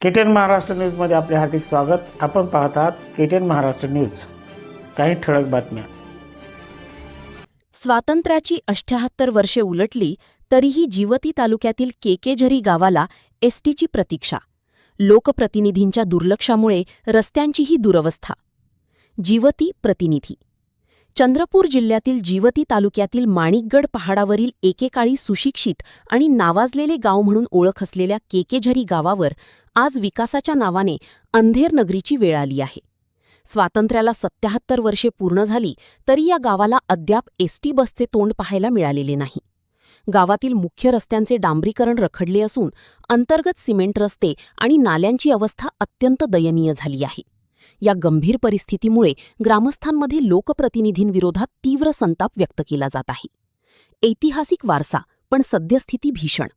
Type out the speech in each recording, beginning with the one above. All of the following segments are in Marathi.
केटीएन महाराष्ट्र न्यूजमध्ये आपले हार्दिक स्वागत. आपण पाहत आहात केटीएन महाराष्ट्र न्यूज. काही ठळक बातम्या. स्वातंत्र्याची 78 वर्षे उलटली तरीही जिवती तालुक्यातील केकेझरी गावाला एसटीची प्रतीक्षा. लोकप्रतिनिधींच्या दुर्लक्षामुळे रस्त्यांचीही दुरवस्था. जिवती प्रतिनिधी. चंद्रपूर जिल्ह्यातील जिवती तालुक्यातील माणिकगड पहाडावरील एकेकाळी सुशिक्षित आणि नावाजलेले गाव म्हणून ओळख असलेल्या केकेझरी गावावर आज विकासाच्या नावाने अंधेर नगरीची वेळ आली आहे. स्वातंत्र्याला 77 वर्षे पूर्ण झाली तरी या गावाला अद्याप एसटी बसचे तोंड पाहायला मिळालेले नाही. गावातील मुख्य रस्त्यांचे डांबरीकरण रखडले असून अंतर्गत सिमेंट रस्ते आणि नाल्यांची अवस्था अत्यंत दयनीय झाली आहे. या गंभीर परिस्थितीमुळे ग्रामस्थांमध्ये लोकप्रतिनिधींविरोधात तीव्र संताप व्यक्त केला जात आहे. ऐतिहासिक वारसा पण सद्यस्थिती भीषण.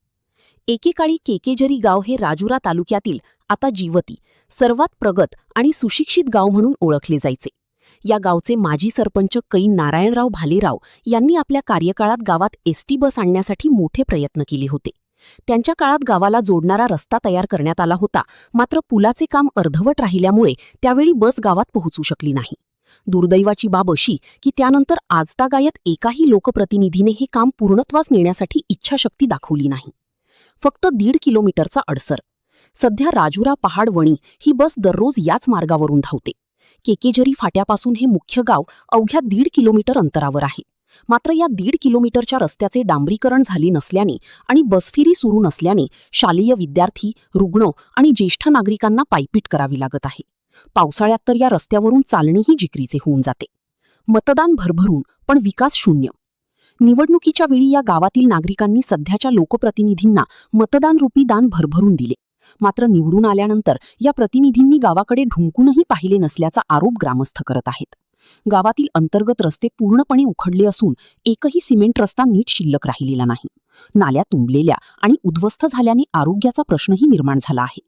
एकेकाळी केकेझरी गाव हे राजुरा तालुक्यातील, आता जिवती, सर्वात प्रगत आणि सुशिक्षित गाव म्हणून ओळखले जायचे. या गावचे माजी सरपंच कै नारायणराव भालेराव यांनी आपल्या कार्यकाळात गावात एसटी बस आणण्यासाठी मोठे प्रयत्न केले होते. त्यांच्या काळात गावाला जोडणारा रस्ता तयार करण्यात आला होता, मात्र पुलाचे काम अर्धवट राहिल्यामुळे त्यावेळी बस गावात पोहोचू शकली नाही. दुर्दैवाची बाब अशी की त्यानंतर आजतागायत एकाही लोकप्रतिनिधीने हे काम पूर्णत्वास नेण्यासाठी इच्छाशक्ती दाखवली नाही. फक्त 1.5 किलोमीटरचा अडसर. सध्या राजुरा पहाड वणी ही बस दररोज याच मार्गावरून धावते. केकेझरी फाट्यापासून हे मुख्य गाव अवघ्या 1.5 किलोमीटर अंतरावर आहे. मात्र या 1.5 किलोमीटरच्या रस्त्याचे डांबरीकरण झाले नसल्याने आणि बसफेरी सुरू नसल्याने शालेय विद्यार्थी, रुग्ण आणि ज्येष्ठ नागरिकांना पायपीट करावी लागत आहे. पावसाळ्यात तर या रस्त्यावरून चालणेही जिकरीचे होऊन जाते. मतदान भरभरून पण विकास शून्य. निवडणुकीच्या वेळी या गावातील नागरिकांनी सध्याच्या लोकप्रतिनिधींना मतदानरूपी दान भरभरून दिले. मात्र निवडून आल्यानंतर या प्रतिनिधींनी गावाकडे ढुंकूनही पाहिले नसल्याचा आरोप ग्रामस्थ करत आहेत. गावातील अंतर्गत रस्ते पूर्णपणे उखडले असून एकही सिमेंट रस्ता नीट शिल्लक राहिलेला नाही. नाल्या तुंबलेल्या आणि उद्ध्वस्त झाल्याने आरोग्याचा प्रश्नही निर्माण झाला आहे.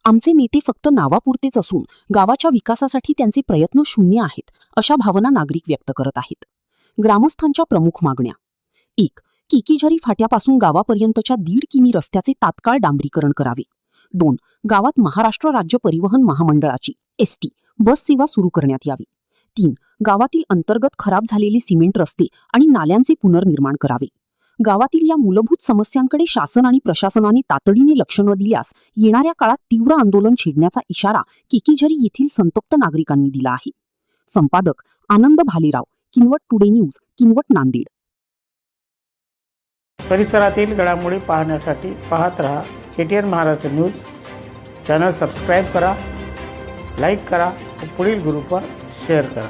आमचे नेते फक्त नावापुरतेच असून गावाच्या विकासासाठी त्यांचे प्रयत्न शून्य आहेत, अशा भावना नागरिक व्यक्त करत आहेत. ग्रामस्थांच्या प्रमुख मागण्या: 1. केकेझरी फाट्यापासून गावापर्यंतच्या 1.5 किमी रस्त्याचे तात्काळ डांबरीकरण करावे. 2. गावात महाराष्ट्र राज्य परिवहन महामंडळाची एसटी बस सेवा सुरू करण्यात यावी. 3. गावातील अंतर्गत खराब झालेले सिमेंट रस्ते आणि नाल्यांचे पुनर्निर्माण करावे. गावातील या मूलभूत समस्यांकडे शासन आणि प्रशासनाने तातडीने लक्ष न दिल्यास येणाऱ्या काळात तीव्र आंदोलन छेडण्याचा इशारा केकेझरी येथील संतप्त नागरिकांनी दिला आहे. संपादक आनंद भालेराव, किनवट टुडे न्यूज, किनवट, नांदेड. परिसरातील घडामोडी पाहण्यासाठी पाहत रहा KTN Maharashtra news. Channel subscribe करा, लाईक करा व पुढील ग्रुपवर शेअर करा.